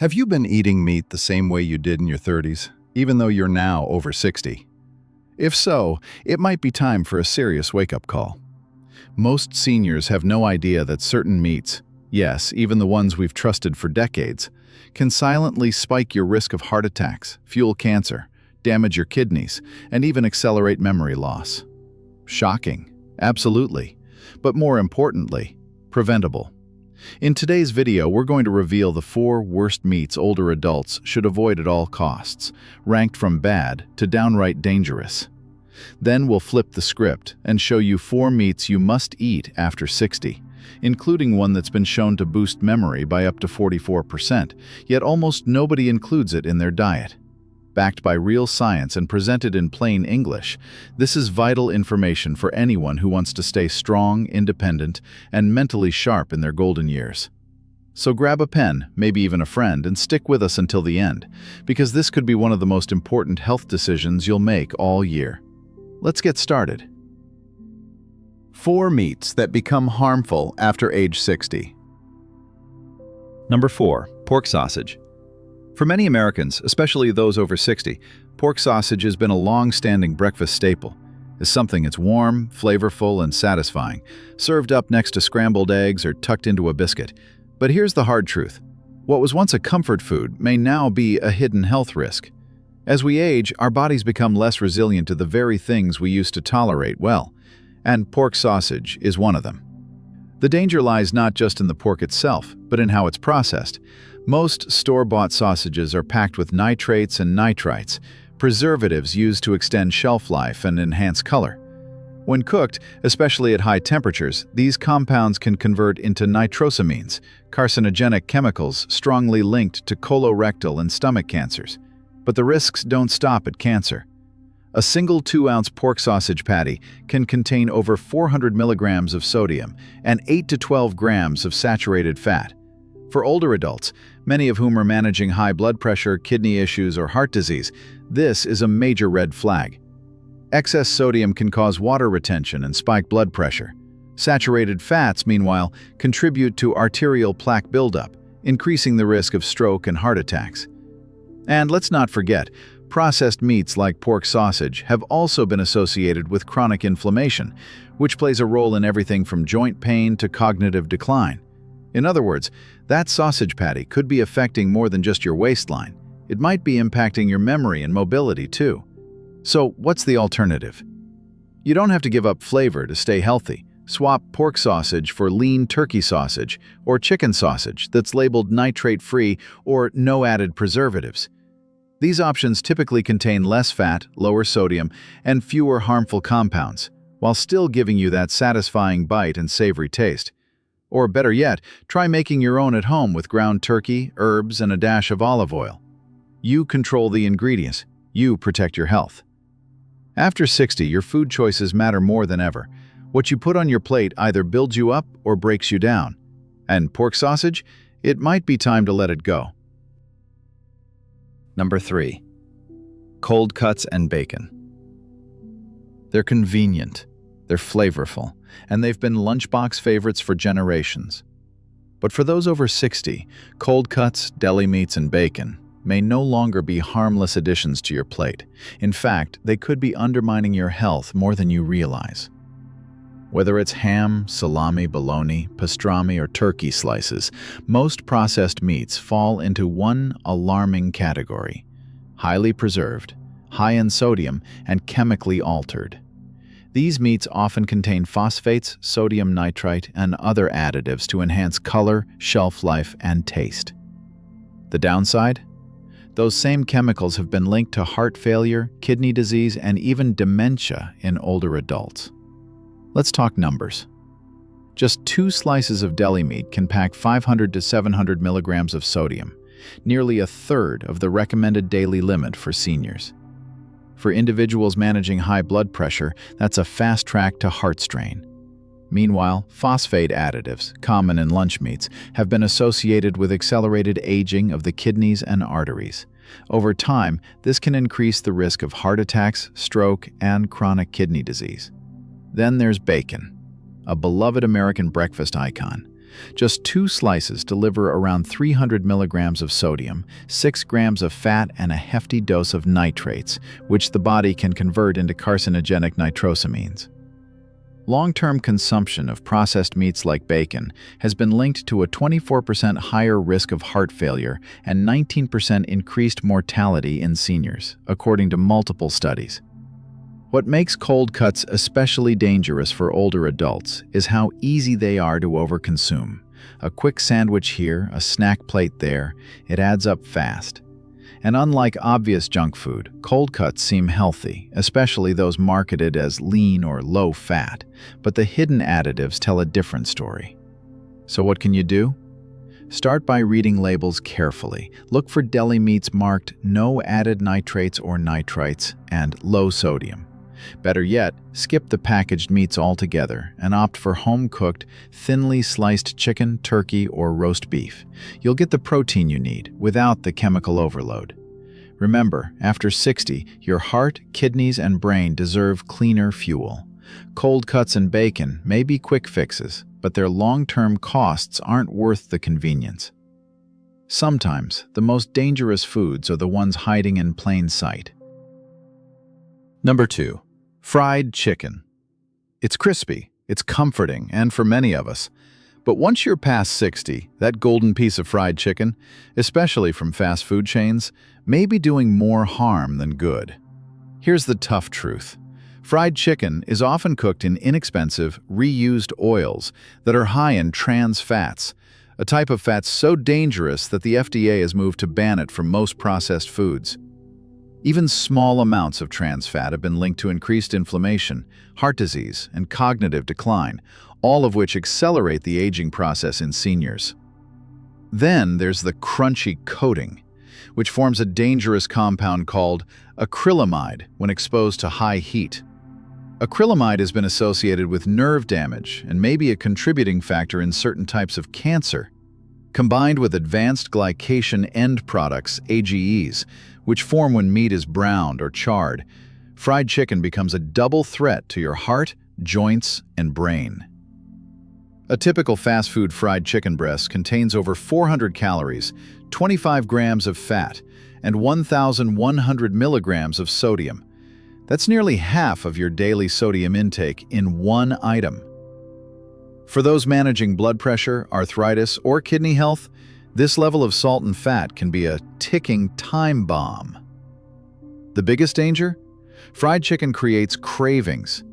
Have you been eating meat the same way you did in your 30s, even though you're now over 60? If so, it might be time for a serious wake-up call. Most seniors have no idea that certain meats, yes, even the ones we've trusted for decades, can silently spike your risk of heart attacks, fuel cancer, damage your kidneys, and even accelerate memory loss. Shocking, absolutely, but more importantly, preventable. In today's video, we're going to reveal the 4 worst meats older adults should avoid at all costs, ranked from bad to downright dangerous. Then we'll flip the script and show you 4 meats you must eat after 60, including one that's been shown to boost memory by up to 44%, yet almost nobody includes it in their diet. Backed by real science and presented in plain English, this is vital information for anyone who wants to stay strong, independent, and mentally sharp in their golden years. So grab a pen, maybe even a friend, and stick with us until the end, because this could be one of the most important health decisions you'll make all year. Let's get started. 4 meats that become harmful after age 60. Number 4. Pork sausage. For many Americans, especially those over 60, pork sausage has been a long-standing breakfast staple. It's something that's warm, flavorful, and satisfying, served up next to scrambled eggs or tucked into a biscuit. But here's the hard truth. What was once a comfort food may now be a hidden health risk. As we age, our bodies become less resilient to the very things we used to tolerate well, and pork sausage is one of them. The danger lies not just in the pork itself, but in how it's processed. Most store-bought sausages are packed with nitrates and nitrites, preservatives used to extend shelf life and enhance color. When cooked, especially at high temperatures, these compounds can convert into nitrosamines, carcinogenic chemicals strongly linked to colorectal and stomach cancers. But the risks don't stop at cancer. A single 2-ounce pork sausage patty can contain over 400 milligrams of sodium and 8 to 12 grams of saturated fat. For older adults, many of whom are managing high blood pressure, kidney issues, or heart disease, this is a major red flag. Excess sodium can cause water retention and spike blood pressure. Saturated fats, meanwhile, contribute to arterial plaque buildup, increasing the risk of stroke and heart attacks. And let's not forget, processed meats like pork sausage have also been associated with chronic inflammation, which plays a role in everything from joint pain to cognitive decline. In other words, that sausage patty could be affecting more than just your waistline. It might be impacting your memory and mobility too. So what's the alternative? You don't have to give up flavor to stay healthy. Swap pork sausage for lean turkey sausage or chicken sausage that's labeled nitrate-free or no added preservatives. These options typically contain less fat, lower sodium, and fewer harmful compounds, while still giving you that satisfying bite and savory taste. Or better yet, try making your own at home with ground turkey, herbs, and a dash of olive oil. You control the ingredients. You protect your health. After 60, your food choices matter more than ever. What you put on your plate either builds you up or breaks you down. And pork sausage? It might be time to let it go. Number 3. Cold cuts and bacon. They're convenient, they're flavorful, and they've been lunchbox favorites for generations. But for those over 60, cold cuts, deli meats, and bacon may no longer be harmless additions to your plate. In fact, they could be undermining your health more than you realize. Whether it's ham, salami, bologna, pastrami, or turkey slices, most processed meats fall into one alarming category: highly preserved, high in sodium, and chemically altered. These meats often contain phosphates, sodium nitrite, and other additives to enhance color, shelf life, and taste. The downside? Those same chemicals have been linked to heart failure, kidney disease, and even dementia in older adults. Let's talk numbers. Just 2 slices of deli meat can pack 500 to 700 milligrams of sodium, nearly a third of the recommended daily limit for seniors. For individuals managing high blood pressure, that's a fast track to heart strain. Meanwhile, phosphate additives, common in lunch meats, have been associated with accelerated aging of the kidneys and arteries. Over time, this can increase the risk of heart attacks, stroke, and chronic kidney disease. Then there's bacon, a beloved American breakfast icon. Just 2 slices deliver around 300 milligrams of sodium, 6 grams of fat, and a hefty dose of nitrates, which the body can convert into carcinogenic nitrosamines. Long-term consumption of processed meats like bacon has been linked to a 24% higher risk of heart failure and 19% increased mortality in seniors, according to multiple studies. What makes cold cuts especially dangerous for older adults is how easy they are to overconsume. A quick sandwich here, a snack plate there, it adds up fast. And unlike obvious junk food, cold cuts seem healthy, especially those marketed as lean or low fat, but the hidden additives tell a different story. So what can you do? Start by reading labels carefully. Look for deli meats marked no added nitrates or nitrites and low sodium. Better yet, skip the packaged meats altogether and opt for home-cooked, thinly sliced chicken, turkey, or roast beef. You'll get the protein you need without the chemical overload. Remember, after 60, your heart, kidneys, and brain deserve cleaner fuel. Cold cuts and bacon may be quick fixes, but their long-term costs aren't worth the convenience. Sometimes, the most dangerous foods are the ones hiding in plain sight. Number 2. Fried chicken. It's crispy, it's comforting, and for many of us. But once you're past 60, that golden piece of fried chicken, especially from fast food chains, may be doing more harm than good. Here's the tough truth. Fried chicken is often cooked in inexpensive, reused oils that are high in trans fats, a type of fat so dangerous that the FDA has moved to ban it from most processed foods. Even small amounts of trans fat have been linked to increased inflammation, heart disease, and cognitive decline, all of which accelerate the aging process in seniors. Then there's the crunchy coating, which forms a dangerous compound called acrylamide when exposed to high heat. Acrylamide has been associated with nerve damage and may be a contributing factor in certain types of cancer. Combined with advanced glycation end products, AGEs, which form when meat is browned or charred, fried chicken becomes a double threat to your heart, joints, and brain. A typical fast food fried chicken breast contains over 400 calories, 25 grams of fat, and 1,100 milligrams of sodium. That's nearly half of your daily sodium intake in one item. For those managing blood pressure, arthritis, or kidney health, this level of salt and fat can be a ticking time bomb. The biggest danger? Fried chicken creates cravings.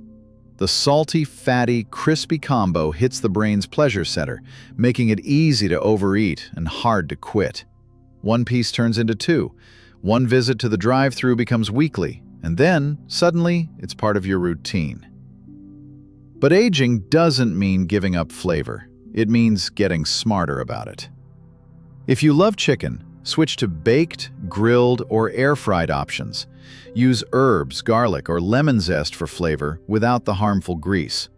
The salty, fatty, crispy combo hits the brain's pleasure center, making it easy to overeat and hard to quit. One piece turns into 2. One visit to the drive-thru becomes weekly, and then, suddenly, it's part of your routine. But aging doesn't mean giving up flavor. It means getting smarter about it. If you love chicken, switch to baked, grilled, or air-fried options. Use herbs, garlic, or lemon zest for flavor without the harmful grease.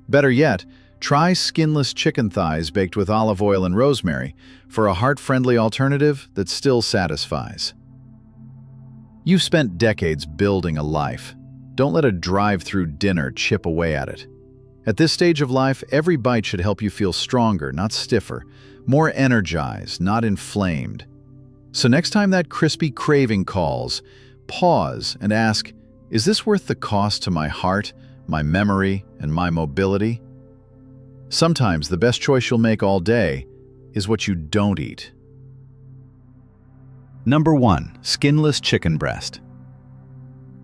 Better yet, try skinless chicken thighs baked with olive oil and rosemary for a heart-friendly alternative that still satisfies. You've spent decades building a life. Don't let a drive-through dinner chip away at it. At this stage of life, every bite should help you feel stronger, not stiffer, more energized, not inflamed. So next time that crispy craving calls, pause and ask, is this worth the cost to my heart, my memory, and my mobility? Sometimes the best choice you'll make all day is what you don't eat. Number 1. Skinless chicken breast.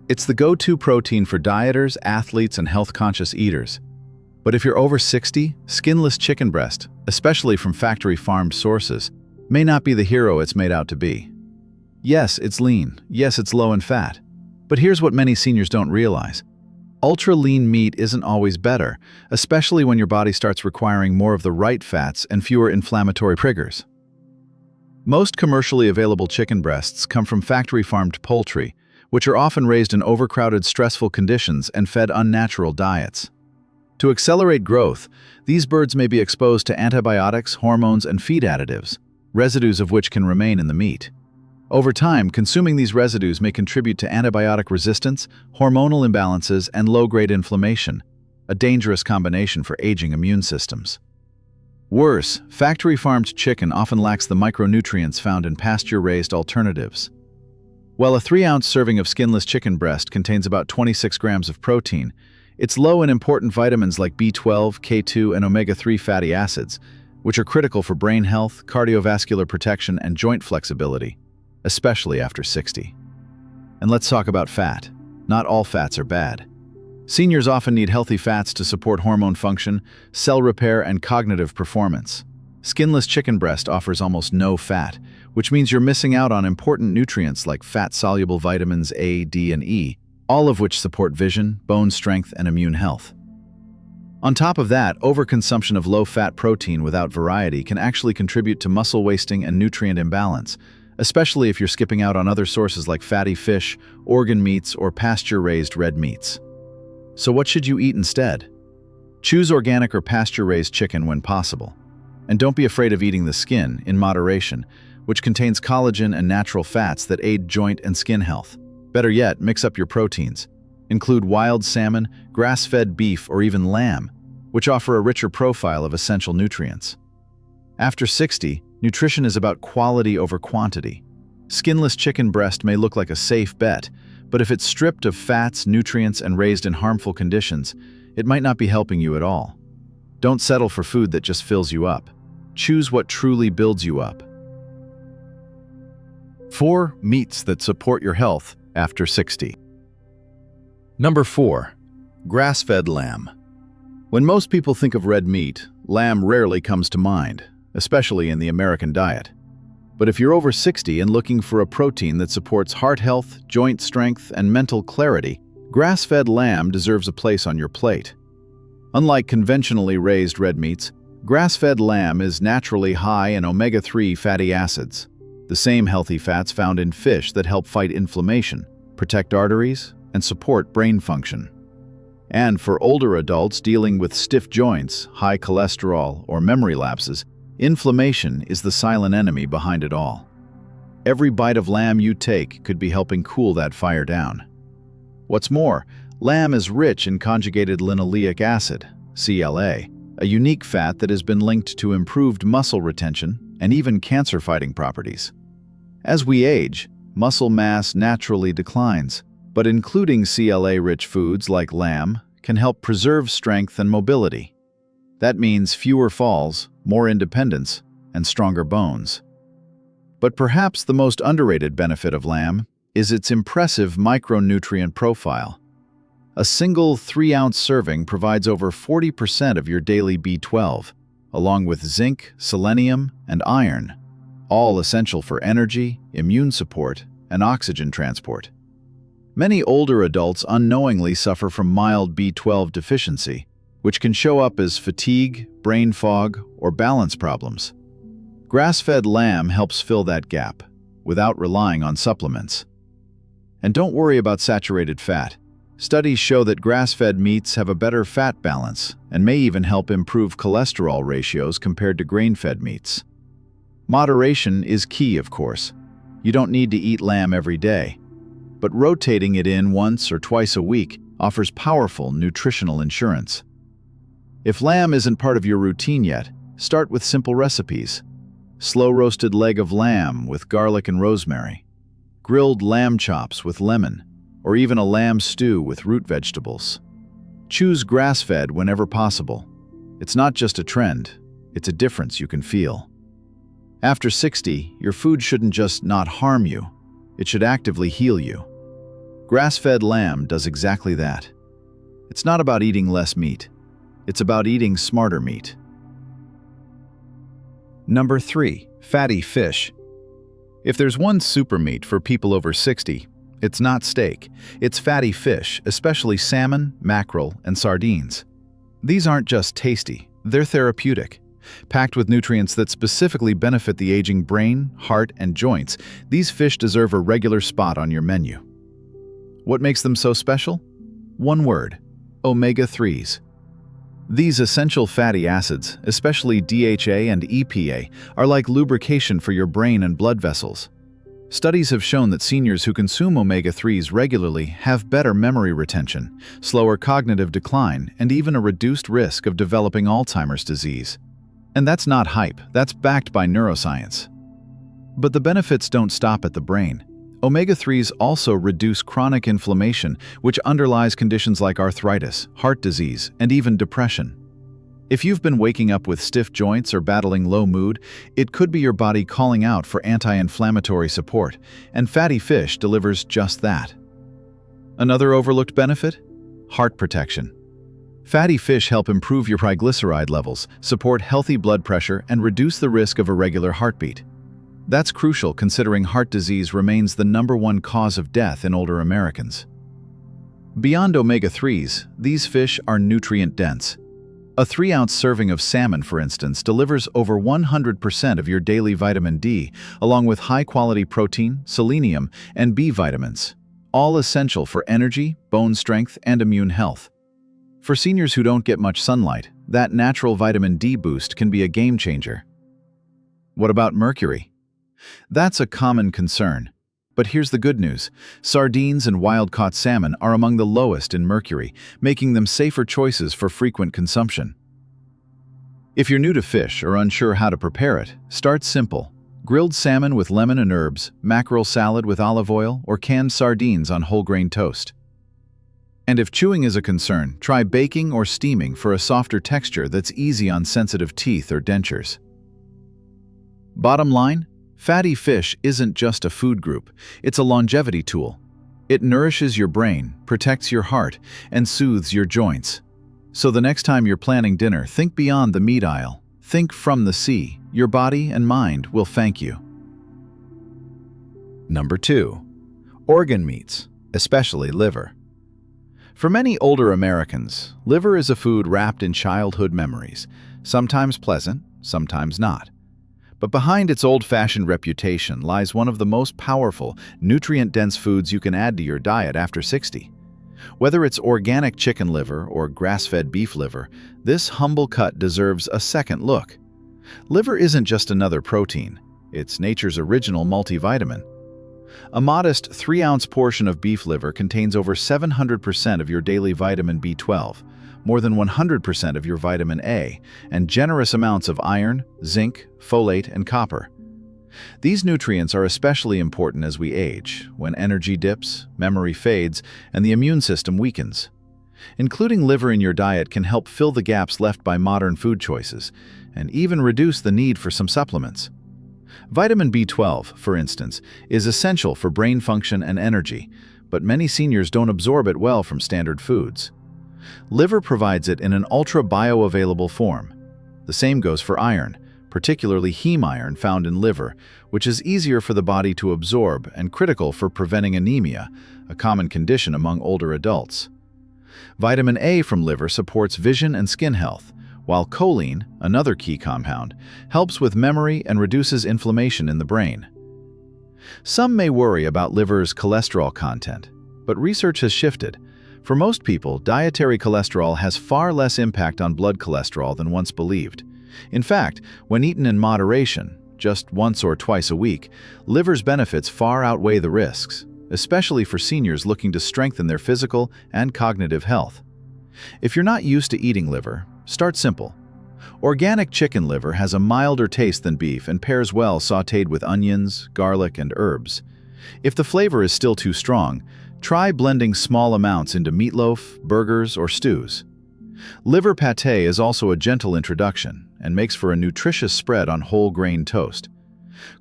It's the go-to protein for dieters, athletes, and health-conscious eaters. But if you're over 60, skinless chicken breast, especially from factory-farmed sources, may not be the hero it's made out to be. Yes, it's lean. Yes, it's low in fat. But here's what many seniors don't realize. Ultra-lean meat isn't always better, especially when your body starts requiring more of the right fats and fewer inflammatory triggers. Most commercially available chicken breasts come from factory-farmed poultry, which are often raised in overcrowded, stressful conditions and fed unnatural diets. To accelerate growth, these birds may be exposed to antibiotics, hormones, and feed additives, residues of which can remain in the meat. Over time, consuming these residues may contribute to antibiotic resistance, hormonal imbalances, and low-grade inflammation, a dangerous combination for aging immune systems. Worse, factory-farmed chicken often lacks the micronutrients found in pasture-raised alternatives. While a 3-ounce serving of skinless chicken breast contains about 26 grams of protein, it's low in important vitamins like B12, K2, and omega-3 fatty acids, which are critical for brain health, cardiovascular protection, and joint flexibility, especially after 60. And let's talk about fat. Not all fats are bad. Seniors often need healthy fats to support hormone function, cell repair, and cognitive performance. Skinless chicken breast offers almost no fat, which means you're missing out on important nutrients like fat-soluble vitamins A, D, and E, all of which support vision, bone strength, and immune health. On top of that, overconsumption of low-fat protein without variety can actually contribute to muscle wasting and nutrient imbalance, especially if you're skipping out on other sources like fatty fish, organ meats, or pasture-raised red meats. So what should you eat instead? Choose organic or pasture-raised chicken when possible. And don't be afraid of eating the skin, in moderation, which contains collagen and natural fats that aid joint and skin health. Better yet, mix up your proteins. Include wild salmon, grass-fed beef, or even lamb, which offer a richer profile of essential nutrients. After 60, nutrition is about quality over quantity. Skinless chicken breast may look like a safe bet, but if it's stripped of fats, nutrients, and raised in harmful conditions, it might not be helping you at all. Don't settle for food that just fills you up. Choose what truly builds you up. 4 meats that support your health after 60. Number 4. Grass-fed lamb. When most people think of red meat, lamb rarely comes to mind, especially in the American diet. But if you're over 60 and looking for a protein that supports heart health, joint strength, and mental clarity, grass-fed lamb deserves a place on your plate. Unlike conventionally raised red meats, grass-fed lamb is naturally high in omega-3 fatty acids, the same healthy fats found in fish that help fight inflammation, protect arteries, and support brain function. And for older adults dealing with stiff joints, high cholesterol, or memory lapses, inflammation is the silent enemy behind it all. Every bite of lamb you take could be helping cool that fire down. What's more, lamb is rich in conjugated linoleic acid, CLA, a unique fat that has been linked to improved muscle retention and even cancer-fighting properties. As we age, muscle mass naturally declines, but including CLA-rich foods like lamb can help preserve strength and mobility. That means fewer falls, more independence, and stronger bones. But perhaps the most underrated benefit of lamb is its impressive micronutrient profile. A single 3-ounce serving provides over 40% of your daily B12, along with zinc, selenium, and iron, all essential for energy, immune support, and oxygen transport. Many older adults unknowingly suffer from mild B12 deficiency, which can show up as fatigue, brain fog, or balance problems. Grass-fed lamb helps fill that gap, without relying on supplements. And don't worry about saturated fat. Studies show that grass-fed meats have a better fat balance and may even help improve cholesterol ratios compared to grain-fed meats. Moderation is key, of course. You don't need to eat lamb every day, but rotating it in once or twice a week offers powerful nutritional insurance. If lamb isn't part of your routine yet, start with simple recipes. Slow-roasted leg of lamb with garlic and rosemary, grilled lamb chops with lemon, or even a lamb stew with root vegetables. Choose grass-fed whenever possible. It's not just a trend, it's a difference you can feel. After 60, your food shouldn't just not harm you, it should actively heal you. Grass-fed lamb does exactly that. It's not about eating less meat. It's about eating smarter meat. Number 3. Fatty fish. If there's one super meat for people over 60, it's not steak. It's fatty fish, especially salmon, mackerel, and sardines. These aren't just tasty, they're therapeutic. Packed with nutrients that specifically benefit the aging brain, heart, and joints, these fish deserve a regular spot on your menu. What makes them so special? One word: omega-3s. These essential fatty acids, especially DHA and EPA, are like lubrication for your brain and blood vessels. Studies have shown that seniors who consume omega-3s regularly have better memory retention, slower cognitive decline, and even a reduced risk of developing Alzheimer's disease. And that's not hype, that's backed by neuroscience. But the benefits don't stop at the brain. Omega-3s also reduce chronic inflammation, which underlies conditions like arthritis, heart disease, and even depression. If you've been waking up with stiff joints or battling low mood, it could be your body calling out for anti-inflammatory support, and fatty fish delivers just that. Another overlooked benefit? Heart protection. Fatty fish help improve your triglyceride levels, support healthy blood pressure, and reduce the risk of irregular heartbeat. That's crucial considering heart disease remains the #1 cause of death in older Americans. Beyond omega-3s, these fish are nutrient-dense. A 3-ounce serving of salmon, for instance, delivers over 100% of your daily vitamin D, along with high-quality protein, selenium, and B vitamins, all essential for energy, bone strength, and immune health. For seniors who don't get much sunlight, that natural vitamin D boost can be a game-changer. What about mercury? That's a common concern. But here's the good news. Sardines and wild-caught salmon are among the lowest in mercury, making them safer choices for frequent consumption. If you're new to fish or unsure how to prepare it, start simple. Grilled salmon with lemon and herbs, mackerel salad with olive oil, or canned sardines on whole-grain toast. And if chewing is a concern, try baking or steaming for a softer texture that's easy on sensitive teeth or dentures. Bottom line? Fatty fish isn't just a food group, it's a longevity tool. It nourishes your brain, protects your heart, and soothes your joints. So the next time you're planning dinner, think beyond the meat aisle. Think from the sea. Your body and mind will thank you. Number 2. Organ meats, especially liver. For many older Americans, liver is a food wrapped in childhood memories, sometimes pleasant, sometimes not. But behind its old-fashioned reputation lies one of the most powerful, nutrient-dense foods you can add to your diet after 60. Whether it's organic chicken liver or grass-fed beef liver, this humble cut deserves a second look. Liver isn't just another protein, it's nature's original multivitamin. A modest 3-ounce portion of beef liver contains over 700% of your daily vitamin B12, more than 100% of your vitamin A, and generous amounts of iron, zinc, folate, and copper. These nutrients are especially important as we age, when energy dips, memory fades, and the immune system weakens. Including liver in your diet can help fill the gaps left by modern food choices, and even reduce the need for some supplements. Vitamin B12, for instance, is essential for brain function and energy, but many seniors don't absorb it well from standard foods. Liver provides it in an ultra-bioavailable form. The same goes for iron, particularly heme iron found in liver, which is easier for the body to absorb and critical for preventing anemia, a common condition among older adults. Vitamin A from liver supports vision and skin health, while choline, another key compound, helps with memory and reduces inflammation in the brain. Some may worry about liver's cholesterol content, but research has shifted. For most people, dietary cholesterol has far less impact on blood cholesterol than once believed. In fact, when eaten in moderation, just once or twice a week, liver's benefits far outweigh the risks, especially for seniors looking to strengthen their physical and cognitive health. If you're not used to eating liver, start simple. Organic chicken liver has a milder taste than beef and pairs well sautéed with onions, garlic, and herbs. If the flavor is still too strong, try blending small amounts into meatloaf, burgers, or stews. Liver pâté is also a gentle introduction and makes for a nutritious spread on whole-grain toast.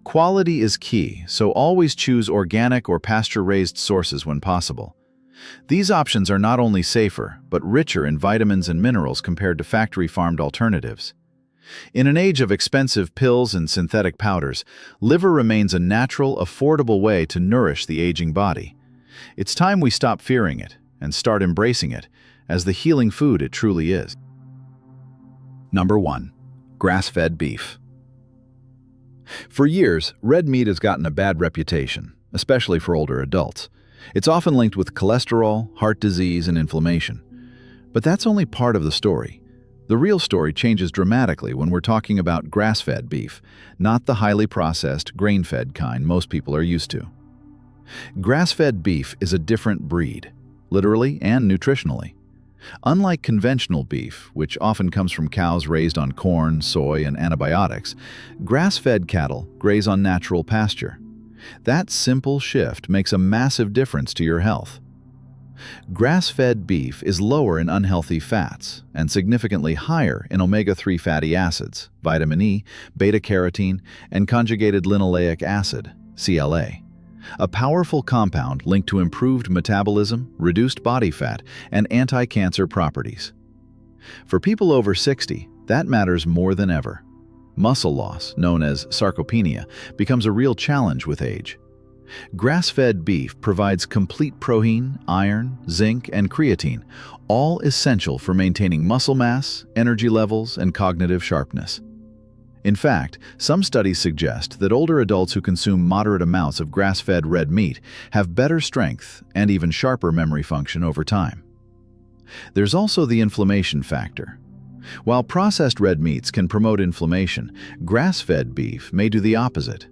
Quality is key, so always choose organic or pasture-raised sources when possible. These options are not only safer, but richer in vitamins and minerals compared to factory-farmed alternatives. In an age of expensive pills and synthetic powders, liver remains a natural, affordable way to nourish the aging body. It's time we stop fearing it and start embracing it as the healing food it truly is. Number 1. Grass-fed beef. For years, red meat has gotten a bad reputation, especially for older adults. It's often linked with cholesterol, heart disease, and inflammation. But that's only part of the story. The real story changes dramatically when we're talking about grass-fed beef, not the highly processed, grain-fed kind most people are used to. Grass-fed beef is a different breed, literally and nutritionally. Unlike conventional beef, which often comes from cows raised on corn, soy, and antibiotics, grass-fed cattle graze on natural pasture. That simple shift makes a massive difference to your health. Grass-fed beef is lower in unhealthy fats and significantly higher in omega-3 fatty acids, vitamin E, beta-carotene, and conjugated linoleic acid, CLA, a powerful compound linked to improved metabolism, reduced body fat, and anti-cancer properties. For people over 60, that matters more than ever. Muscle loss, known as sarcopenia, becomes a real challenge with age. Grass-fed beef provides complete protein, iron, zinc, and creatine, all essential for maintaining muscle mass, energy levels, and cognitive sharpness. In fact, some studies suggest that older adults who consume moderate amounts of grass-fed red meat have better strength and even sharper memory function over time. There's also the inflammation factor. While processed red meats can promote inflammation, grass-fed beef may do the opposite.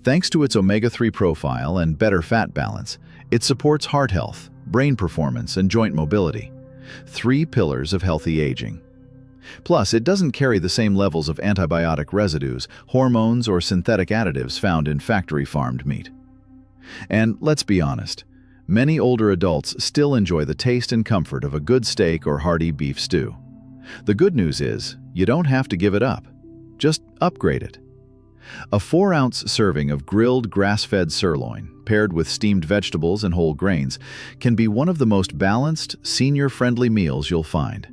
Thanks to its omega-3 profile and better fat balance, it supports heart health, brain performance, and joint mobility, 3 pillars of healthy aging. Plus, it doesn't carry the same levels of antibiotic residues, hormones, or synthetic additives found in factory-farmed meat. And let's be honest, many older adults still enjoy the taste and comfort of a good steak or hearty beef stew. The good news is, you don't have to give it up. Just upgrade it. A 4-ounce serving of grilled grass-fed sirloin, paired with steamed vegetables and whole grains, can be one of the most balanced, senior-friendly meals you'll find.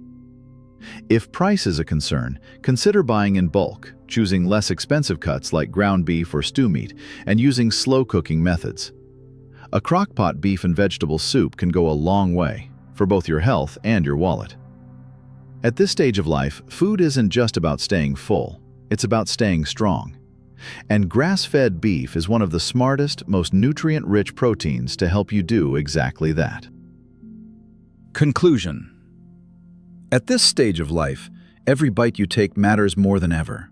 If price is a concern, consider buying in bulk, choosing less expensive cuts like ground beef or stew meat, and using slow-cooking methods. A crock-pot beef and vegetable soup can go a long way, for both your health and your wallet. At this stage of life, food isn't just about staying full, it's about staying strong. And grass-fed beef is one of the smartest, most nutrient-rich proteins to help you do exactly that. Conclusion. At this stage of life, every bite you take matters more than ever.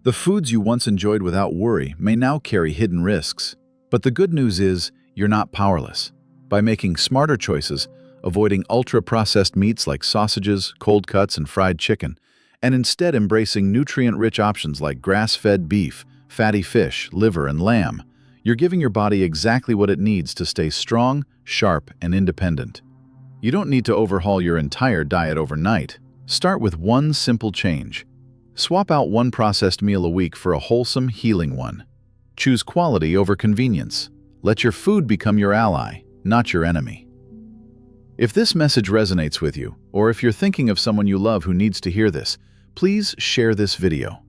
The foods you once enjoyed without worry may now carry hidden risks, but the good news is you're not powerless. By making smarter choices, avoiding ultra-processed meats like sausages, cold cuts, and fried chicken, and instead embracing nutrient-rich options like grass-fed beef, fatty fish, liver, and lamb, you're giving your body exactly what it needs to stay strong, sharp, and independent. You don't need to overhaul your entire diet overnight. Start with one simple change. Swap out one processed meal a week for a wholesome, healing one. Choose quality over convenience. Let your food become your ally, not your enemy. If this message resonates with you, or if you're thinking of someone you love who needs to hear this, please share this video.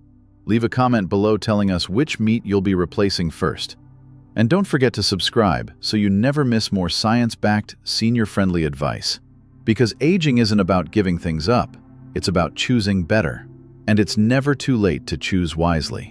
Leave a comment below telling us which meat you'll be replacing first. And don't forget to subscribe so you never miss more science-backed, senior-friendly advice. Because aging isn't about giving things up, it's about choosing better. And it's never too late to choose wisely.